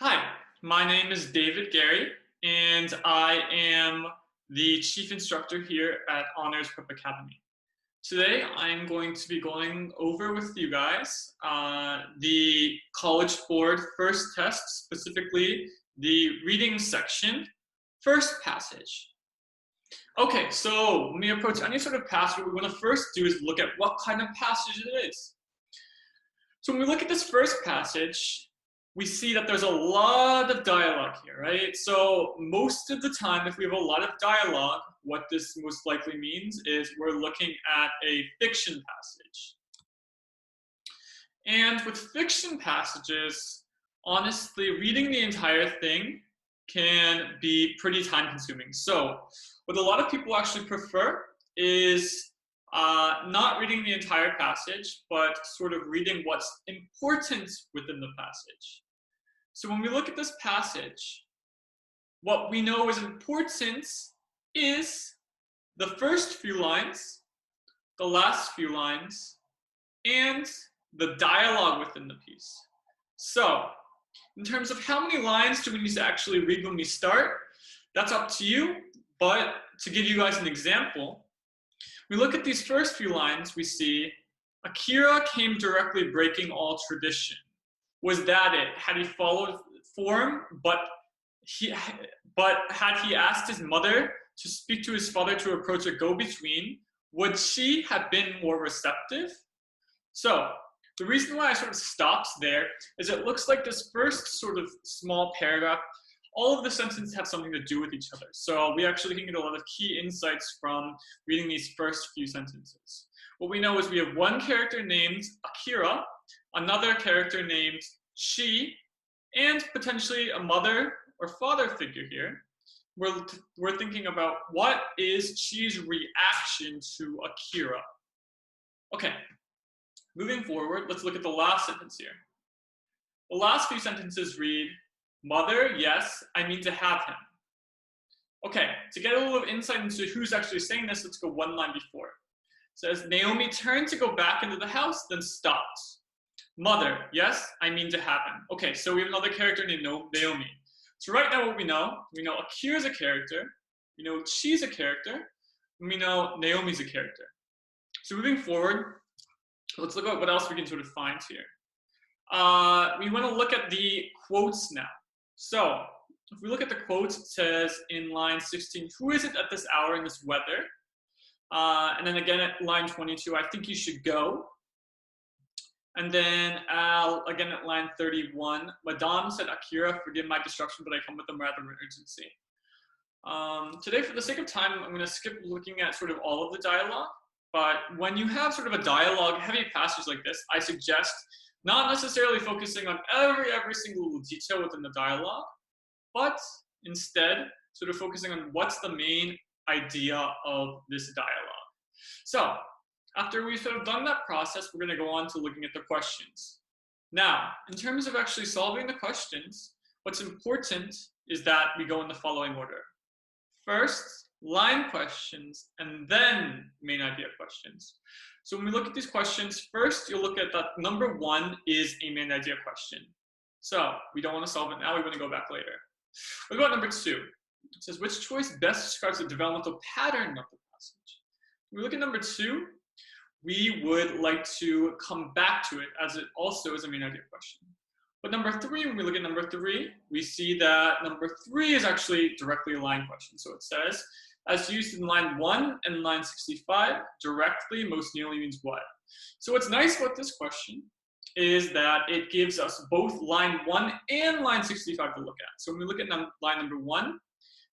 Hi, my name is David Gerry, and I am the Chief Instructor here at Honors Prep Academy. Today, I'm going to be going over with you guys the College Board first test, specifically the reading section, first passage. Okay, so when we approach any sort of passage, what we want to first do is look at what kind of passage it is. So when we look at this first passage, we see that there's a lot of dialogue here, right? So most of the time, if we have a lot of dialogue, what this most likely means is we're looking at a fiction passage. And with fiction passages, honestly, reading the entire thing can be pretty time consuming. So what a lot of people actually prefer is not reading the entire passage, but sort of reading what's important within the passage. So when we look at this passage, what we know is important is the first few lines, the last few lines, and the dialogue within the piece. So in terms of how many lines do we need to actually read when we start, that's up to you. But to give you guys an example, we look at these first few lines, we see, Akira came directly breaking all tradition. Was that it? Had he followed form, but had he asked his mother to speak to his father to approach a go-between, would she have been more receptive? So the reason why I sort of stopped there is it looks like this first sort of small paragraph, all of the sentences have something to do with each other. So we actually can get a lot of key insights from reading these first few sentences. What we know is we have one character named Akira, another character named she, and potentially a mother or father figure here. We're thinking about what is Chi's reaction to Akira. Okay, moving forward, let's look at the last sentence here. The last few sentences read, mother, yes, I mean to have him. Okay, to get a little insight into who's actually saying this, let's go one line before. It says, Naomi turned to go back into the house, then stopped. Mother, yes, I mean to have him. Okay, so we have another character named Naomi. So right now what we know Akira's a character, we know Chi's a character, and we know Naomi's a character. So moving forward, let's look at what else we can sort of find here. We want to look at the quotes now. So if we look at the quotes, it says in line 16, who is it at this hour in this weather? And then again at line 22, I think you should go. And then again at line 31, Madame said, Akira, forgive my destruction, but I come with a rather urgency. Today, for the sake of time, I'm going to skip looking at sort of all of the dialogue. But when you have sort of a dialogue-heavy passage like this, I suggest not necessarily focusing on every single little detail within the dialogue, but instead sort of focusing on what's the main idea of this dialogue. So after we've sort of done that process, we're going to go on to looking at the questions. Now, in terms of actually solving the questions, what's important is that we go in the following order. First, line questions, and then main idea questions. So when we look at these questions, first you'll look at that number one is a main idea question. So we don't want to solve it now, we want to go back later. What about number two? It says, which choice best describes the developmental pattern of the passage? When we look at number two, we would like to come back to it as it also is a main idea question. But number three, when we look at number three, we see that number three is actually directly a line question. So it says, as used in line 1 and line 65, directly most nearly means what? So what's nice about this question is that it gives us both line 1 and line 65 to look at. So when we look at line number 1, it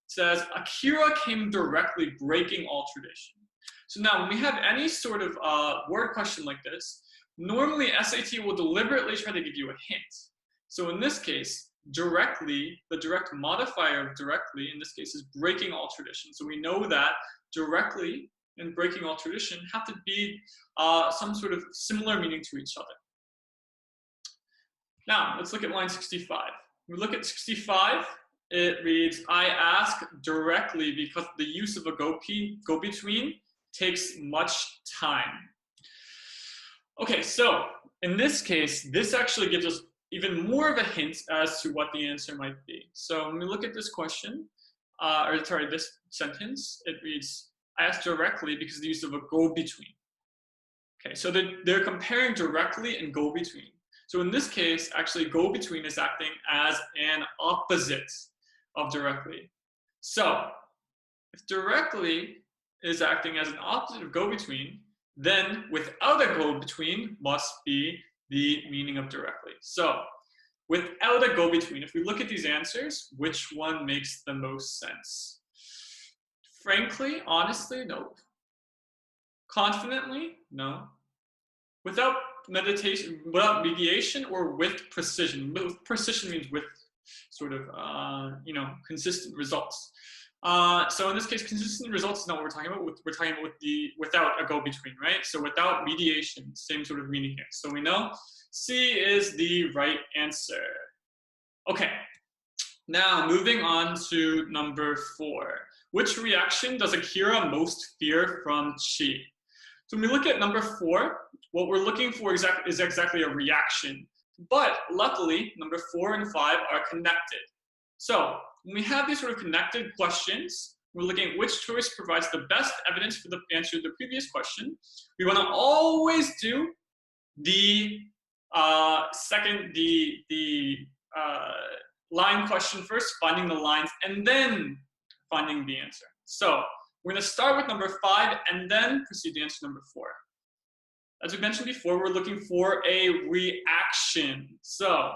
says, Akira came directly breaking all tradition. So now when we have any sort of word question like this, normally SAT will deliberately try to give you a hint. So in this case, directly, the direct modifier of directly, in this case, is breaking all tradition. So we know that directly and breaking all tradition have to be some sort of similar meaning to each other. Now, let's look at line 65. When we look at 65, it reads, I ask directly because the use of a go-between takes much time. Okay, so in this case, this actually gives us even more of a hint as to what the answer might be. So when we look at this question, this sentence, it reads, I asked directly because of the use of a go-between. Okay, so they're comparing directly and go-between. So in this case, actually go-between is acting as an opposite of directly. So if directly is acting as an opposite of go-between, then without a go-between must be the meaning of directly. So without a go-between, if we look at these answers, which one makes the most sense? Frankly, honestly, nope. Confidently, no. Without meditation, without mediation, or with precision. With precision means with sort of, consistent results. So in this case, consistent results is not what we're talking about. We're talking about without a go-between, right? So without mediation, same sort of meaning here. So we know C is the right answer. Okay, now moving on to number 4. Which reaction does Akira most fear from Chi? So when we look at number 4, what we're looking for is exactly a reaction. But luckily, number 4 and 5 are connected. So when we have these sort of connected questions, we're looking at which choice provides the best evidence for the answer to the previous question. We want to always do the line question first, finding the lines, and then finding the answer. So we're going to start with number 5 and then proceed to answer number 4. As we mentioned before, we're looking for a reaction. So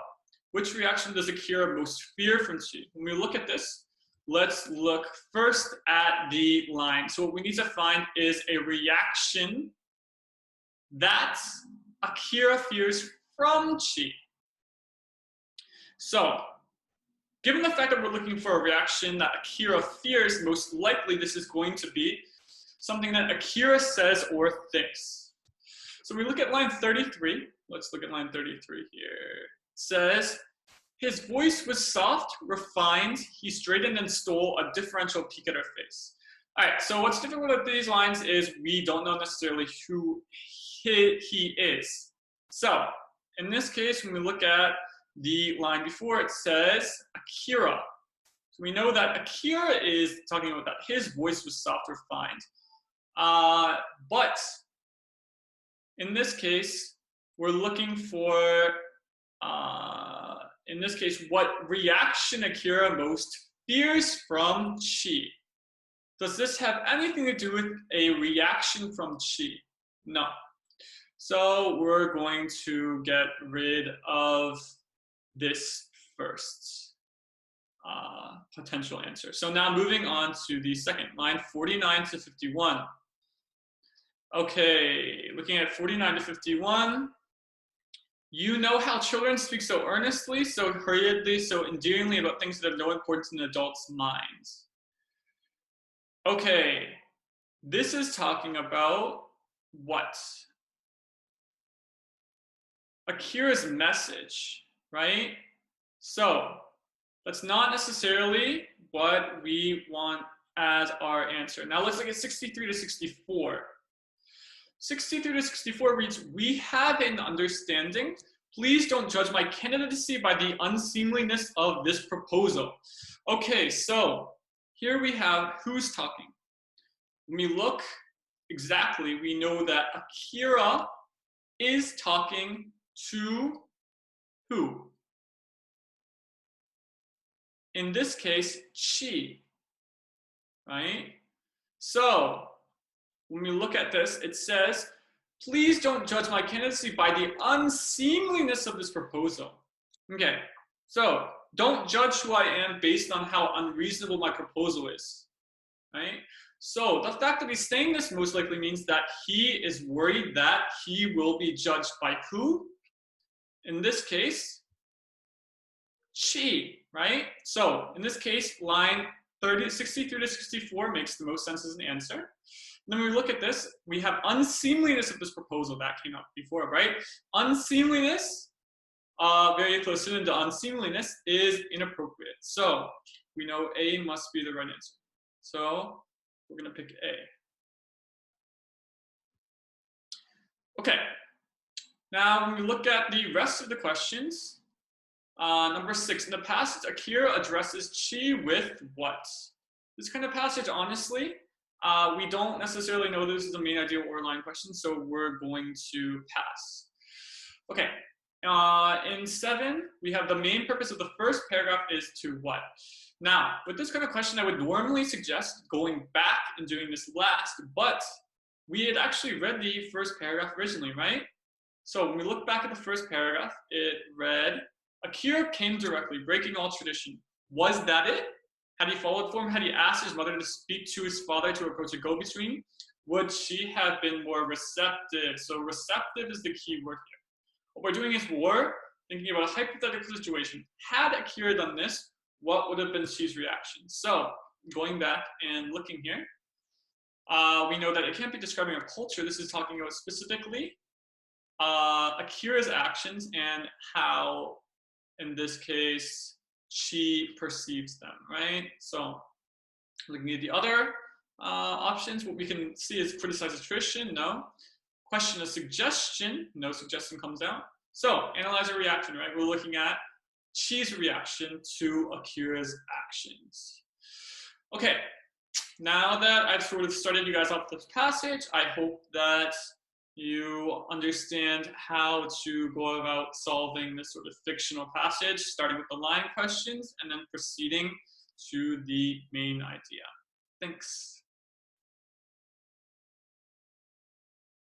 which reaction does Akira most fear from Chi? When we look at this, let's look first at the line. So what we need to find is a reaction that Akira fears from Chi. So given the fact that we're looking for a reaction that Akira fears, most likely this is going to be something that Akira says or thinks. So we look at line 33. Let's look at line 33 here. It says, his voice was soft, refined, he straightened and stole a differential peek at her face. All right, so what's different with these lines is we don't know necessarily who he is. So in this case, when we look at the line before, it says Akira. So we know that Akira is talking about that his voice was soft, refined. But in this case, we're looking for, in this case, what reaction Akira most fears from Chi. Does this have anything to do with a reaction from Chi? No. So we're going to get rid of this first potential answer. So now moving on to the second, line 49 to 51. Okay, looking at 49 to 51. You know how children speak so earnestly, so hurriedly, so endearingly about things that have no importance in adults' minds. Okay, this is talking about what? Akira's message, right? So that's not necessarily what we want as our answer. Now let's look at 63 to 64. 63 to 64 reads, we have an understanding. Please don't judge my candidacy by the unseemliness of this proposal. Okay, so here we have who's talking. When we look exactly, we know that Akira is talking to who? In this case, Chi, right? So when we look at this, it says, please don't judge my candidacy by the unseemliness of this proposal. Okay, so don't judge who I am based on how unreasonable my proposal is, right? So the fact that he's saying this most likely means that he is worried that he will be judged by who? In this case, Chi, right? So in this case, line 63 to 64 makes the most sense as an answer. Then when we look at this, we have unseemliness of this proposal that came up before, right? Unseemliness, very close synonym to unseemliness, is inappropriate. So we know A must be the right answer. So we're going to pick A. Okay. Now when we look at the rest of the questions, Number 6, in the passage, Akira addresses Chi with what? This kind of passage, honestly, we don't necessarily know this is the main idea or line question, so we're going to pass. Okay, in 7, we have the main purpose of the first paragraph is to what? Now, with this kind of question, I would normally suggest going back and doing this last, but we had actually read the first paragraph originally, right? So when we look back at the first paragraph, it read, Akira came directly, breaking all tradition. Was that it? Had he followed form? Had he asked his mother to speak to his father to approach a go-between? Would she have been more receptive? So receptive is the key word here. What we're doing is we're thinking about a hypothetical situation. Had Akira done this, what would have been Chi's reaction? So going back and looking here, we know that it can't be describing a culture. This is talking about specifically Akira's actions and how, in this case, Chi perceives them, right? So looking at the other options, what we can see is criticize a tradition, no. Question a suggestion, no suggestion comes out. So analyze a reaction, right? We're looking at Chi's reaction to Akira's actions. Okay, now that I've sort of started you guys off this passage, I hope that you understand how to go about solving this sort of fictional passage, starting with the line questions and then proceeding to the main idea. Thanks.